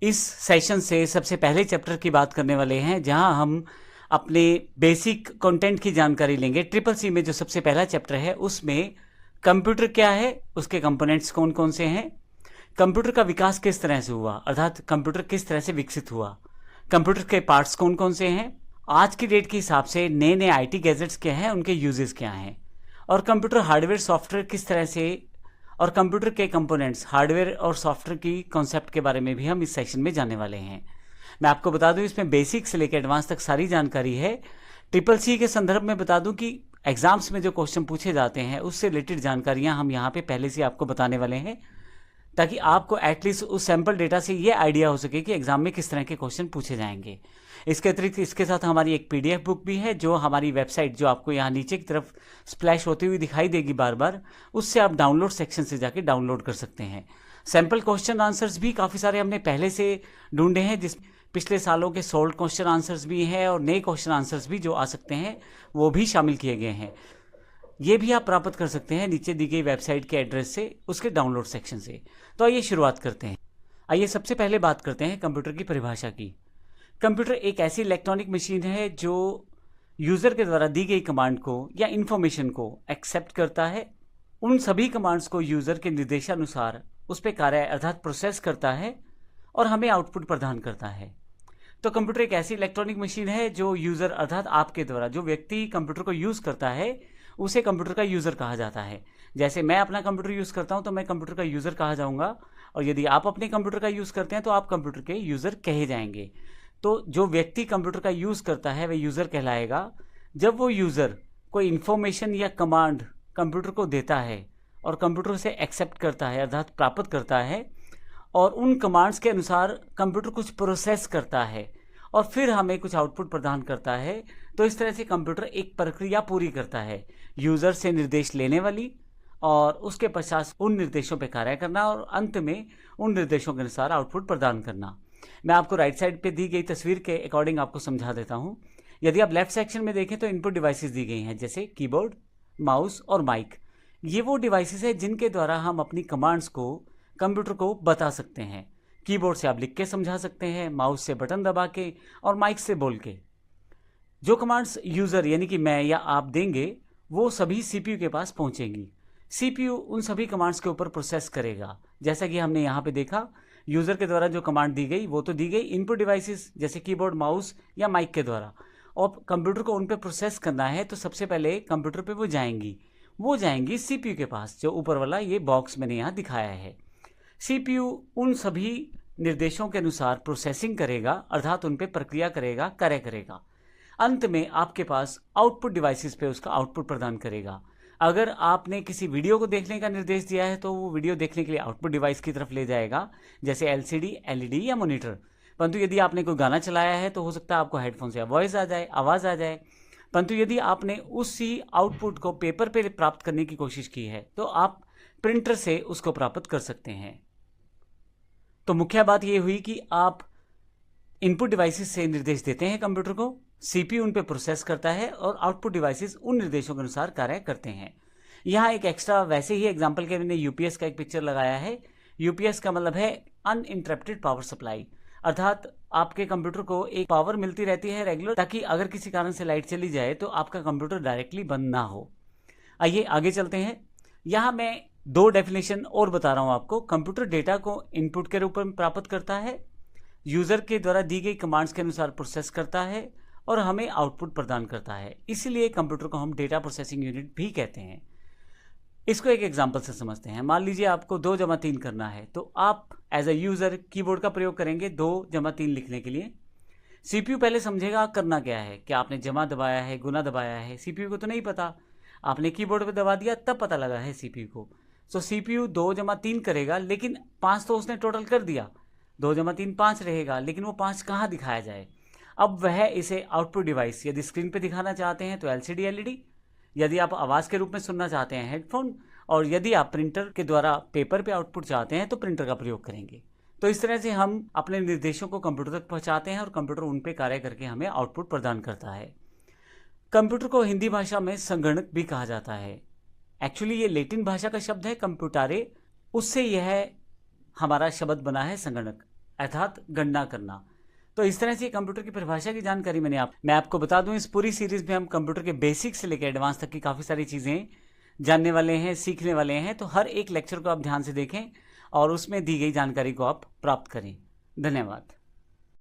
इस सेशन से सबसे पहले चैप्टर की बात करने वाले हैं, जहां हम अपने बेसिक कंटेंट की जानकारी लेंगे। ट्रिपल सी में जो सबसे पहला चैप्टर है उसमें कंप्यूटर क्या है, उसके कंपोनेंट्स कौन कौन से हैं, कंप्यूटर का विकास किस तरह से हुआ, अर्थात कंप्यूटर किस तरह से विकसित हुआ, कंप्यूटर के पार्ट्स कौन कौन से हैं, आज की डेट के हिसाब से नए नए आईटी गैजेट्स क्या हैं, उनके यूजेस क्या हैं, और कंप्यूटर हार्डवेयर सॉफ्टवेयर किस तरह से, और कंप्यूटर के कंपोनेंट्स हार्डवेयर और सॉफ्टवेयर की कॉन्सेप्ट के बारे में भी हम इस सेशन में जाने वाले हैं। मैं आपको बता दूं, इसमें बेसिक से लेकर एडवांस तक सारी जानकारी है। ट्रिपल सी के संदर्भ में बता दूं कि एग्जाम्स में जो क्वेश्चन पूछे जाते हैं उससे रिलेटेड जानकारियां हम यहाँ पे पहले से आपको बताने वाले हैं, ताकि आपको एटलीस्ट उस सैम्पल डेटा से ये आइडिया हो सके कि एग्जाम में किस तरह के क्वेश्चन पूछे जाएंगे। इसके अतिरिक्त इसके साथ हमारी एक पीडीएफ बुक भी है, जो हमारी वेबसाइट, जो आपको यहाँ नीचे की तरफ स्प्लैश होती हुई दिखाई देगी बार बार, उससे आप डाउनलोड सेक्शन से जाके डाउनलोड कर सकते हैं। सैम्पल क्वेश्चन आंसर्स भी काफ़ी सारे हमने पहले से ढूंढे हैं, जिस पिछले सालों के सोल्व क्वेश्चन आंसर्स भी हैं और नए क्वेश्चन आंसर्स भी जो आ सकते हैं वो भी शामिल किए गए हैं। ये भी आप प्राप्त कर सकते हैं नीचे दी गई वेबसाइट के एड्रेस से, उसके डाउनलोड सेक्शन से। तो आइए शुरुआत करते हैं। आइए सबसे पहले बात करते हैं कंप्यूटर की परिभाषा की। कंप्यूटर एक ऐसी इलेक्ट्रॉनिक मशीन है जो यूज़र के द्वारा दी गई कमांड को या इन्फॉर्मेशन को एक्सेप्ट करता है, उन सभी कमांड्स को यूज़र के निर्देशानुसार उस पर कार्य अर्थात प्रोसेस करता है और हमें आउटपुट प्रदान करता है। तो कंप्यूटर एक ऐसी इलेक्ट्रॉनिक मशीन है जो यूज़र अर्थात आपके द्वारा, जो व्यक्ति कंप्यूटर को यूज़ करता है उसे कंप्यूटर का यूज़र कहा जाता है। जैसे मैं अपना कंप्यूटर यूज़ करता हूं तो मैं कंप्यूटर का यूज़र कहा जाऊंगा, और यदि आप अपने कंप्यूटर का यूज़ करते हैं तो आप कंप्यूटर के यूज़र कहे जाएंगे। तो जो व्यक्ति कंप्यूटर का यूज़ करता है वह यूज़र कहलाएगा। जब वो यूज़र कोई इन्फॉर्मेशन या कमांड कंप्यूटर को देता है और कंप्यूटर उसे एक्सेप्ट करता है अर्थात प्राप्त करता है, और उन कमांड्स के अनुसार कंप्यूटर कुछ प्रोसेस करता है और फिर हमें कुछ आउटपुट प्रदान करता है, तो इस तरह से कंप्यूटर एक प्रक्रिया पूरी करता है, यूज़र से निर्देश लेने वाली और उसके पश्चात उन निर्देशों पर कार्य करना और अंत में उन निर्देशों के अनुसार आउटपुट प्रदान करना। मैं आपको राइट साइड पे दी गई तस्वीर के अकॉर्डिंग आपको समझा देता हूँ। यदि आप लेफ्ट सेक्शन में देखें तो इनपुट डिवाइसेस दी गई हैं, जैसे कीबोर्ड, माउस और माइक। ये वो डिवाइसेस हैं जिनके द्वारा हम अपनी कमांड्स को कंप्यूटर को बता सकते हैं। कीबोर्ड से आप लिख के समझा सकते हैं, माउस से बटन दबा के और माइक से बोल के। जो कमांड्स यूज़र यानी कि मैं या आप देंगे वो सभी सीपीयू के पास पहुंचेंगी। सीपीयू उन सभी कमांड्स के ऊपर प्रोसेस करेगा। जैसा कि हमने यहाँ पे देखा, यूज़र के द्वारा जो कमांड दी गई वो तो दी गई इनपुट डिवाइसेस जैसे कीबोर्ड, माउस या माइक के द्वारा, और कंप्यूटर को उन पे प्रोसेस करना है तो सबसे पहले कंप्यूटर पे वो जाएंगी सीपीयू के पास, जो ऊपर वाला ये बॉक्स मैंने यहाँ दिखाया है। सीपीयू उन सभी निर्देशों के अनुसार प्रोसेसिंग करेगा अर्थात उन पे प्रक्रिया करेगा, कार्य करेगा। अंत में आपके पास आउटपुट डिवाइसेस पे उसका आउटपुट प्रदान करेगा। अगर आपने किसी वीडियो को देखने का निर्देश दिया है तो वो वीडियो देखने के लिए आउटपुट डिवाइस की तरफ ले जाएगा, जैसे एलसीडी, एलईडी या मॉनिटर। परंतु यदि आपने कोई गाना चलाया है तो हो सकता है आपको हेडफोन से आवाज़ आ जाए। परंतु यदि आपने उसी आउटपुट को पेपर पे प्राप्त करने की कोशिश की है तो आप प्रिंटर से उसको प्राप्त कर सकते हैं। तो मुख्य बात यह हुई कि आप इनपुट डिवाइसेस से निर्देश देते हैं कंप्यूटर को, सीपीयू उन पे प्रोसेस करता है और आउटपुट डिवाइसेस उन निर्देशों के अनुसार कार्य करते हैं। यहाँ एक एक्स्ट्रा वैसे ही एग्जांपल के मैंने यूपीएस का एक पिक्चर लगाया है। यूपीएस का मतलब है अनइंटरप्टेड पावर सप्लाई, अर्थात आपके कंप्यूटर को एक पावर मिलती रहती है रेगुलर, ताकि अगर किसी कारण से लाइट चली जाए तो आपका कंप्यूटर डायरेक्टली बंद ना हो। आइए आगे चलते हैं। यहाँ मैं दो डेफिनेशन और बता रहा हूँ आपको। कंप्यूटर डेटा को इनपुट के रूप में प्राप्त करता है, यूज़र के द्वारा दी गई कमांड्स के अनुसार प्रोसेस करता है और हमें आउटपुट प्रदान करता है। इसीलिए कंप्यूटर को हम डेटा प्रोसेसिंग यूनिट भी कहते हैं। इसको एक एग्जांपल से समझते हैं। मान लीजिए आपको 2 + 3 करना है, तो आप एज अ यूज़र कीबोर्ड का प्रयोग करेंगे 2 + 3 लिखने के लिए। सीपीयू पहले समझेगा करना क्या है, क्या आपने जमा दबाया है, गुना दबाया है। सीपीयू को तो नहीं पता, आपने कीबोर्ड पे दबा दिया तब पता लगा है सीपीयू को। तो सीपीयू 2 + 3 करेगा, लेकिन 5 तो उसने टोटल कर दिया। 2 + 3 5 रहेगा, लेकिन वो 5 कहाँ दिखाया जाए। अब वह इसे आउटपुट डिवाइस, यदि स्क्रीन पे दिखाना चाहते हैं तो एलसीडी, एलईडी, यदि आप आवाज़ के रूप में सुनना चाहते हैं हेडफोन, और यदि आप प्रिंटर के द्वारा पेपर पे आउटपुट चाहते हैं तो प्रिंटर का प्रयोग करेंगे। तो इस तरह से हम अपने निर्देशों को कंप्यूटर तक पहुंचाते हैं और कंप्यूटर उन पे कार्य करके हमें आउटपुट प्रदान करता है। कंप्यूटर को हिंदी भाषा में संगणक भी कहा जाता है। एक्चुअली ये लैटिन भाषा का शब्द है कंप्यूटारे, उससे यह हमारा शब्द बना है संगणक। अर्थात गणना करना। तो इस तरह से कंप्यूटर की परिभाषा की जानकारी मैं आपको बता दूं, इस पूरी सीरीज में हम कंप्यूटर के बेसिक से लेकर एडवांस तक की काफ़ी सारी चीज़ें जानने वाले हैं, सीखने वाले हैं। तो हर एक लेक्चर को आप ध्यान से देखें और उसमें दी गई जानकारी को आप प्राप्त करें। धन्यवाद।